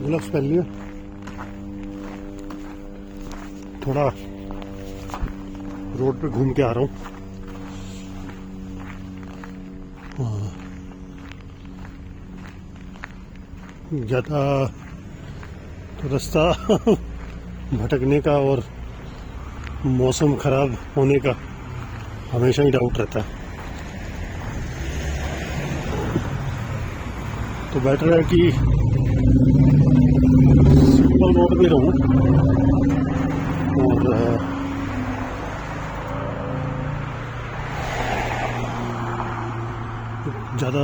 Gloves पहन लिए, थोड़ा रोड पे घूम के आ रहा हूँ। ज़्यादा तो रास्ता भटकने का और मौसम खराब होने का हमेशा ही डाउट रहता है, तो बेटर है कि सिंपल रोड पे रहूं और ज़्यादा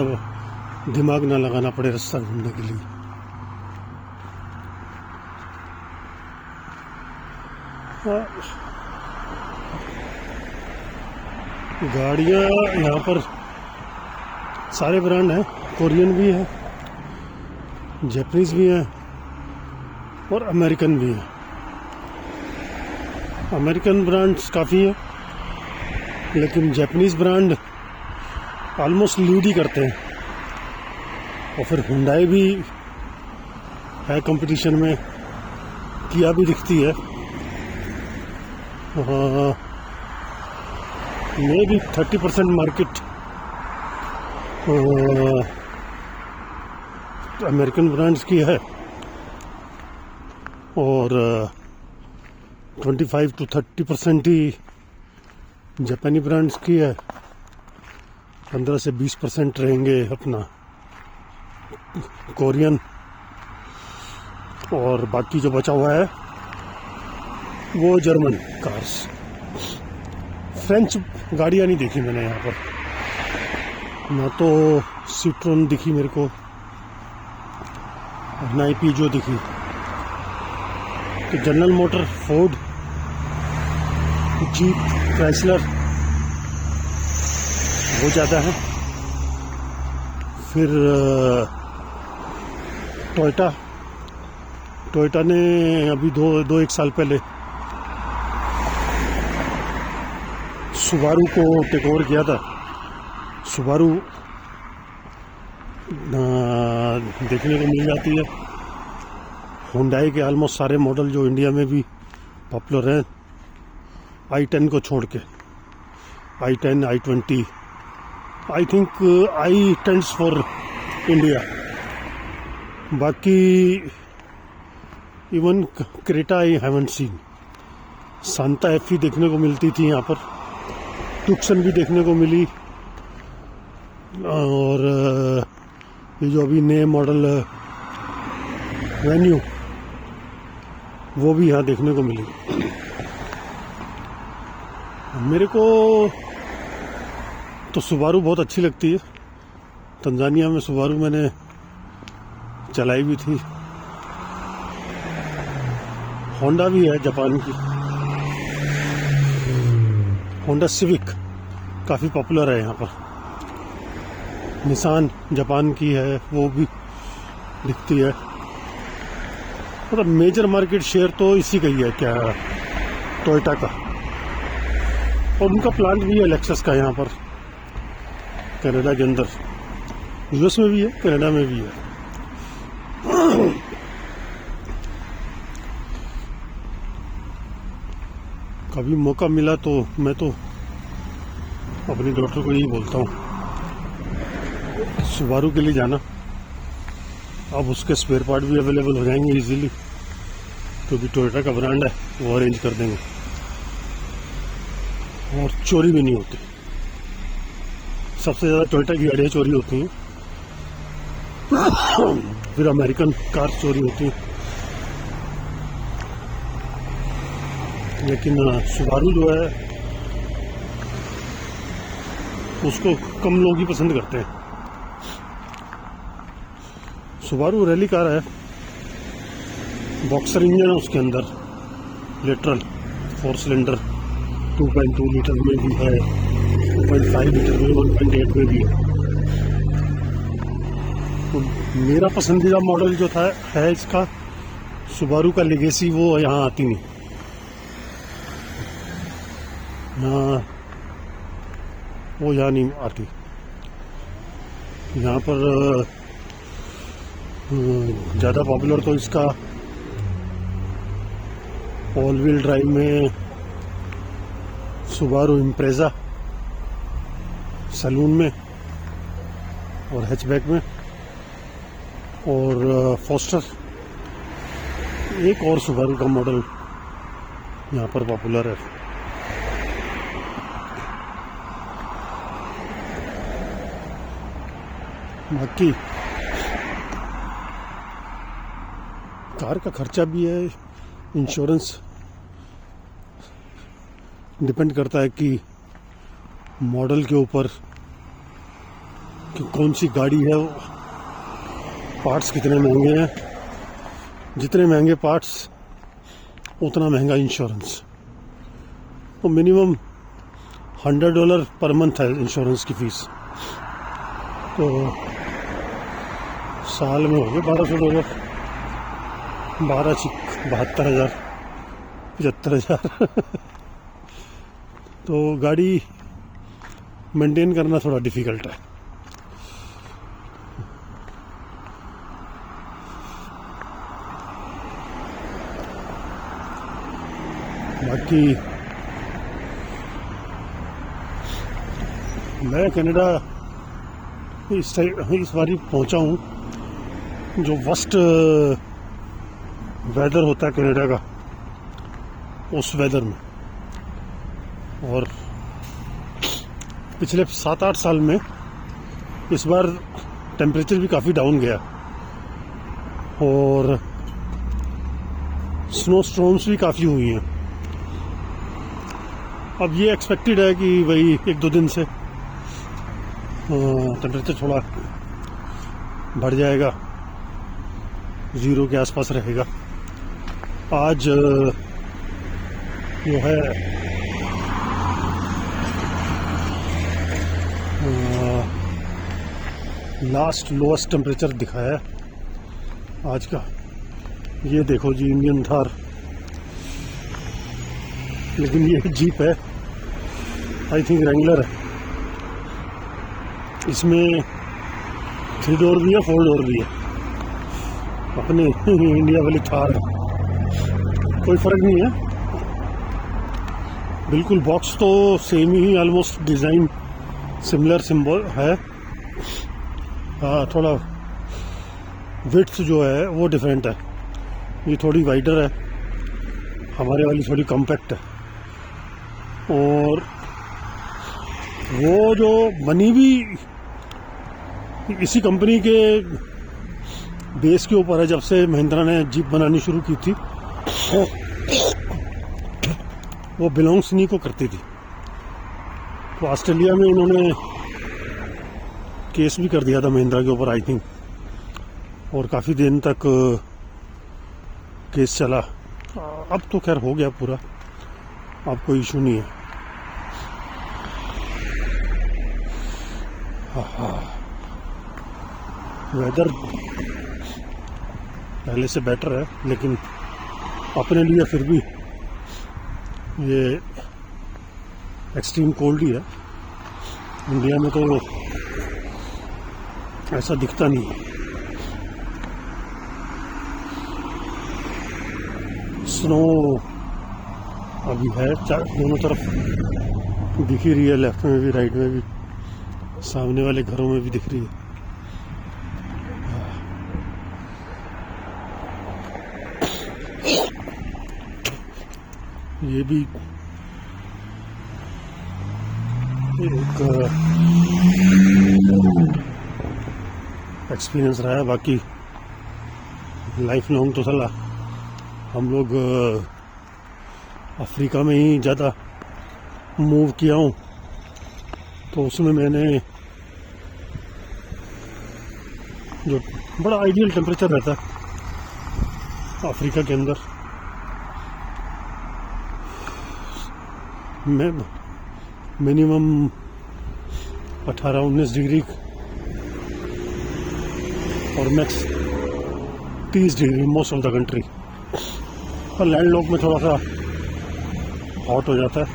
दिमाग ना लगाना पड़े रास्ता ढूंढने के लिए। गाड़ियाँ यहाँ पर सारे ब्रांड हैं, कोरियन भी है, जापानीज भी हैं और अमेरिकन भी हैं। अमेरिकन ब्रांड्स काफ़ी हैं, लेकिन जापानीज ब्रांड ऑलमोस्ट लीड ही करते हैं। और फिर हुंडई भी है कंपटीशन में, किया भी दिखती है। मे भी 30% मार्केट अमेरिकन ब्रांड्स की है और 25 to 30% ही जापानी ब्रांड्स की है। 15 से 20% रहेंगे अपना कोरियन, और बाकी जो बचा हुआ है वो जर्मन कार्स। फ्रेंच गाड़ियाँ नहीं देखी मैंने यहाँ पर, ना तो सिट्रोन दिखी मेरे को, ना ही पीजो दिखी। तो general motor, Ford, jeep, Chrysler वो ज़्यादा है। फिर टोयोटा ने अभी दो एक साल पहले सुबारू को टेक ओवर किया था। सुबारू देखने को मिल जाती है। हुंडई के ऑलमोस्ट सारे मॉडल जो इंडिया में भी पॉपुलर हैं, i10 को छोड़ के, i10, i20, I think i tends for India. बाकी even Creta I haven't seen. Santa Fe देखने को मिलती थी यहाँ पर, टुक्सन भी देखने को मिली, और ये जो अभी नए मॉडल वेन्यू वो भी यहाँ देखने को मिली। मेरे को तो सुबारू बहुत अच्छी लगती है। तंजानिया में सुबारू मैंने चलाई भी थी। होंडा भी है जापान की, होंडा सिविक काफ़ी पॉपुलर है यहाँ पर। निसान जापान की है, वो भी दिखती है। मतलब मेजर मार्केट शेयर तो इसी का ही है, क्या टोयोटा का। और उनका प्लांट भी है लेक्सस का यहाँ पर कनाडा के अंदर। यूएस में भी है, कनाडा में भी है। कभी मौका मिला तो मैं तो अपनी डॉटर को यही बोलता हूँ, सुबारू के लिए जाना। अब उसके स्पेयर पार्ट भी अवेलेबल हो जाएंगे इजीली, क्योंकि टोयोटा का ब्रांड है, वो अरेंज कर देंगे और चोरी भी नहीं होती। सबसे ज़्यादा टोयोटा की गाड़ियाँ चोरी होती हैं, फिर अमेरिकन कार चोरी होती हैं। लेकिन सुबारू जो है उसको कम लोग ही पसंद करते हैं। सुबारू रैली कार है, बॉक्सर इंजन है उसके अंदर, लेटरल 4 सिलेंडर, 2.2 लीटर में भी है, 2.5 लीटर में, 1.8 में भी है। तो मेरा पसंदीदा मॉडल जो था है इसका सुबारू का लेगेसी, वो यहाँ आती नहीं। वो यहाँ नहीं आती। यहाँ पर ज़्यादा पॉपुलर तो इसका ऑल व्हील ड्राइव में सुबारू इम्प्रेजा सलून में और हैचबैक में, और फोस्टर एक और सुबारू का मॉडल यहाँ पर पॉपुलर है। बाकी कार का खर्चा भी है, इंश्योरेंस डिपेंड करता है कि मॉडल के ऊपर कि कौन सी गाड़ी है, पार्ट्स कितने महंगे हैं, जितने महंगे पार्ट्स उतना महंगा इंश्योरेंस। तो मिनिमम $100 पर मंथ है इंश्योरेंस की फीस, तो साल में हो गए $1200, 72,000 75,000 तो गाड़ी मेंटेन करना थोड़ा डिफ़िकल्ट है। बाकी मैं कनाडा इस बारी पहुंचा हूँ। जो वर्स्ट वेदर होता है कनाडा का, उस वेदर में, और पिछले 7-8 साल में इस बार टेम्परेचर भी काफ़ी डाउन गया और स्नो स्टॉर्म्स भी काफ़ी हुई हैं। अब ये एक्सपेक्टेड है कि वही 1-2 दिन से टेम्परेचर थोड़ा बढ़ जाएगा, 0 के आसपास रहेगा। आज जो है लास्ट लोएस्ट टेम्परेचर दिखाया है आज का। ये देखो जी, इंडियन थार, लेकिन ये जीप है, आई थिंक रेंगुलर है। इसमें 3 डोर भी है, 4 डोर भी है, अपने इंडिया वाली थार है, कोई फ़र्क नहीं है। बिल्कुल बॉक्स तो सेम ही, ऑलमोस्ट डिज़ाइन सिमिलर सिंबल है। हाँ, थोड़ा विड्थ जो है वो डिफरेंट है, ये थोड़ी वाइडर है, हमारे वाली थोड़ी कॉम्पैक्ट है। और वो जो बनी भी इसी कंपनी के बेस के ऊपर है, जब से महिंद्रा ने जीप बनानी शुरू की थी वो बिलोंग्स इन्हीं को करती थी। तो ऑस्ट्रेलिया में इन्होंने केस भी कर दिया था महिंद्रा के ऊपर, आई थिंक, और काफ़ी दिन तक केस चला। अब तो खैर हो गया पूरा, अब कोई इशू नहीं है। वेदर पहले से बेटर है, लेकिन अपने लिए फिर भी ये एक्सट्रीम कोल्ड ही है। इंडिया में तो ऐसा दिखता नहीं है। स्नो अभी है, दोनों तरफ दिख ही रही है, लेफ्ट में भी राइट में भी, सामने वाले घरों में भी दिख रही है। ये भी एक एक्सपीरियंस रहा है। बाकी लाइफ लॉन्ग तो चला, हम लोग अफ्रीका में ही ज़्यादा मूव किया हूँ, तो उसमें मैंने जो बड़ा आइडियल टेम्परेचर रहता है अफ्रीका के अंदर, मैं मिनिमम 18-19 डिग्री और max 30 degree most of the country. और लैंडलॉक में थोड़ा सा हॉट हो जाता है,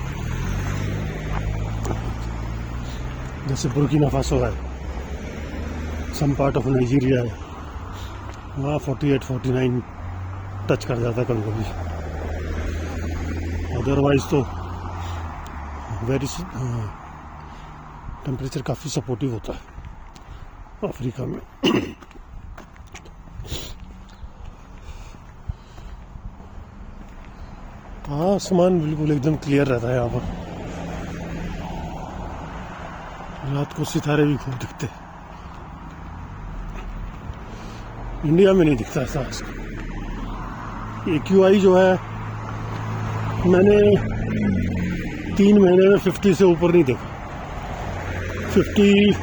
जैसे बुर्किना फासो है, सम पार्ट ऑफ नाइजीरिया है, हाँ 48-49 टच कर जाता है कभी कभी, अदरवाइज तो वेरी टेम्परेचर काफ़ी सपोर्टिव होता है अफ्रीका में। आसमान बिल्कुल एकदम क्लियर रहता है यहाँ पर, रात को सितारे भी खूब दिखते, इंडिया में नहीं दिखता ऐसा। AQI जो है मैंने 3 महीने में 50 से ऊपर नहीं देखा, 50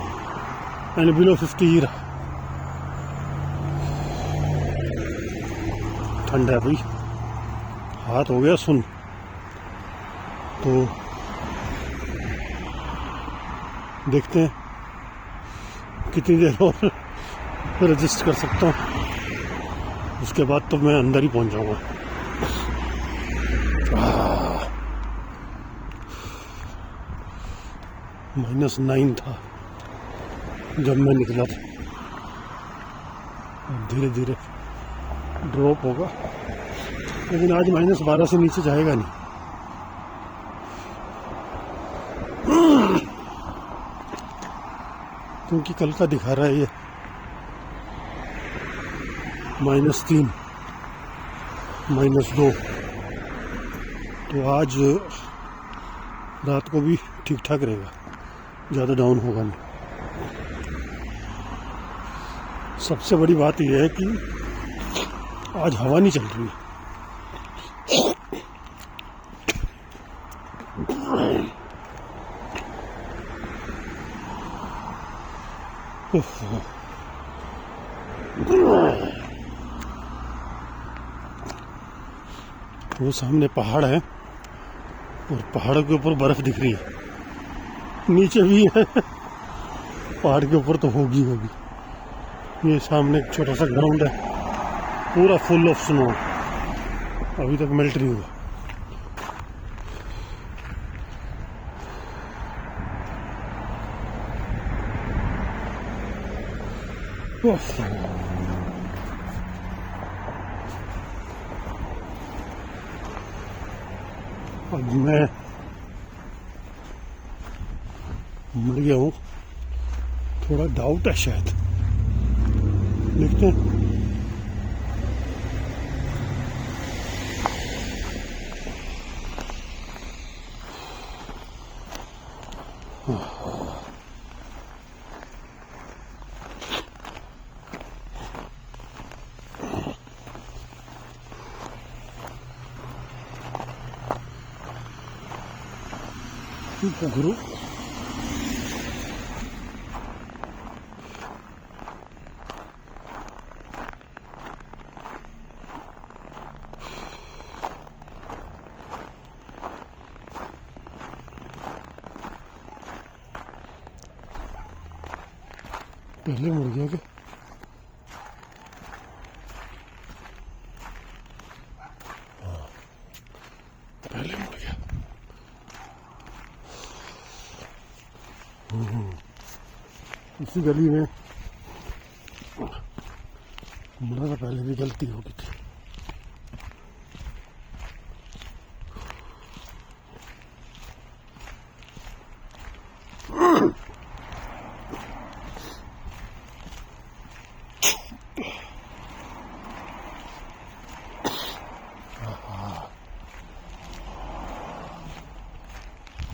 एंड बिलो 50 ही रहा। ठंड है भाई, हाथ हो गया सुन। तो देखते हैं कितनी देर और रजिस्ट कर सकता हूँ, उसके बाद तो मैं अंदर ही पहुंच जाऊंगा। -9 था जब मैं निकला था, धीरे धीरे ड्रॉप होगा, लेकिन आज -12 से नीचे जाएगा नहीं। क्योंकि कल का दिखा रहा है ये -3 -2, तो आज रात को भी ठीक ठाक रहेगा, ज़्यादा डाउन होगा नहीं। सबसे बड़ी बात यह है कि आज हवा नहीं चल रही है। वो सामने पहाड़ है और पहाड़ों के ऊपर बर्फ दिख रही है, नीचे भी है, पहाड़ के ऊपर तो होगी। ये सामने एक छोटा सा ग्राउंड है, पूरा फुल ऑफ स्नो, अभी तक मेल्ट नहीं हुआ। अब मैं मर गया हूँ, थोड़ा डाउट है शायद, देखते हैं। गुरु पहले मुड़ गया क्या? पहले मुड़ गया। इसी गली में मुड़ा था, पहले भी गलती हो गई थी।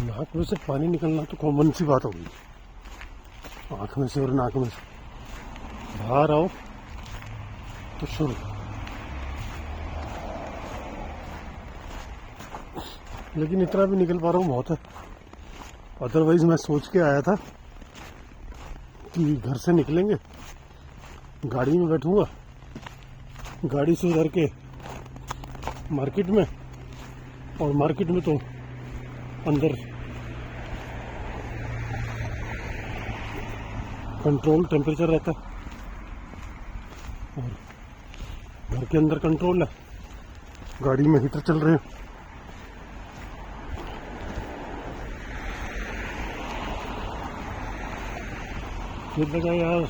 नाक में से पानी निकलना तो कॉमन सी बात हो गई, आँख में से और नाक में से बाहर आओ तो शुरू। लेकिन इतना भी निकल पा रहा हूँ बहुत है, अदरवाइज मैं सोच के आया था कि घर से निकलेंगे, गाड़ी में बैठूंगा, गाड़ी से उधर के मार्केट में, और मार्केट में तो अंदर कंट्रोल टेम्परेचर रहता है और घर के अंदर कंट्रोल है, गाड़ी में हीटर चल रहे हैं। फिर लगा यार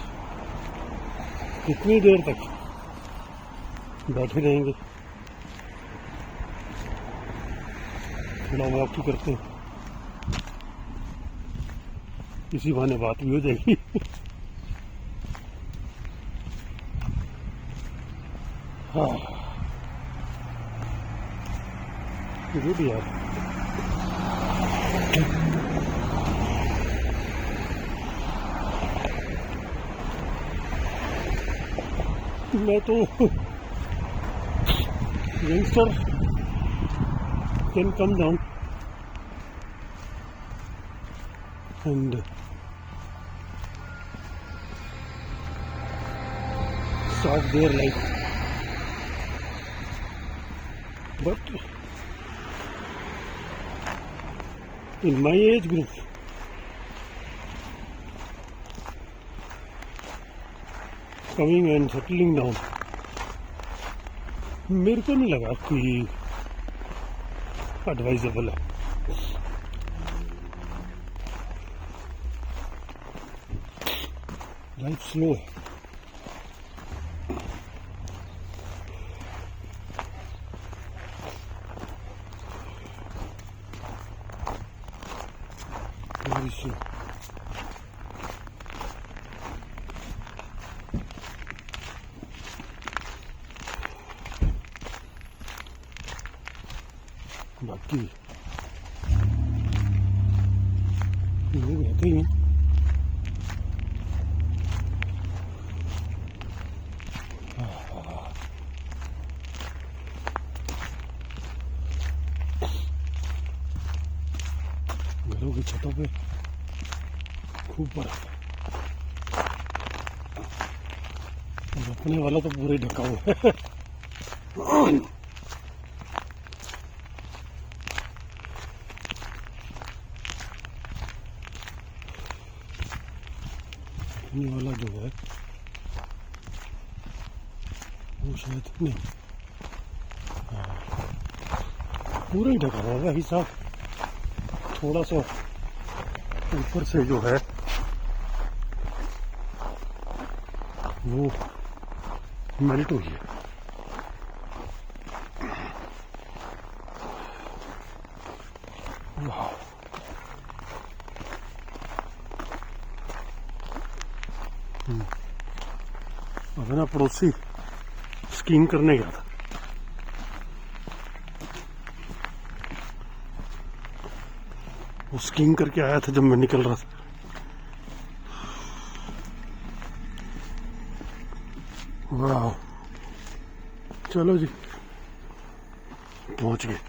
कितनी देर तक बैठे रहेंगे, थोड़ा वॉक ही करते हैं, इसी बहाने बात भी हो जाएगी। हाँ गुड यार। मैं तो youngster can come down and start their life, but in my age group coming and settling down मेरे को नहीं लगा कि एडवाइजेबल है। लाइफ स्लो है। Very slow. बाकी लोग रहते ही हैं। घरों की छतों पे खूब बर्फ है और अपने वाला तो पूरे ढका हुआ है। अपने वाला जो है वो शायद नहीं, पूरा ही ढका हुआ है हिसाब। थोड़ा सा ऊपर से जो है वो मेल्ट हुई है। वाह, अब ना पड़ोसी स्कीइंग करने गया था, वो स्कीइंग करके आया था जब मैं निकल रहा था। वाह, चलो जी पहुंच गए।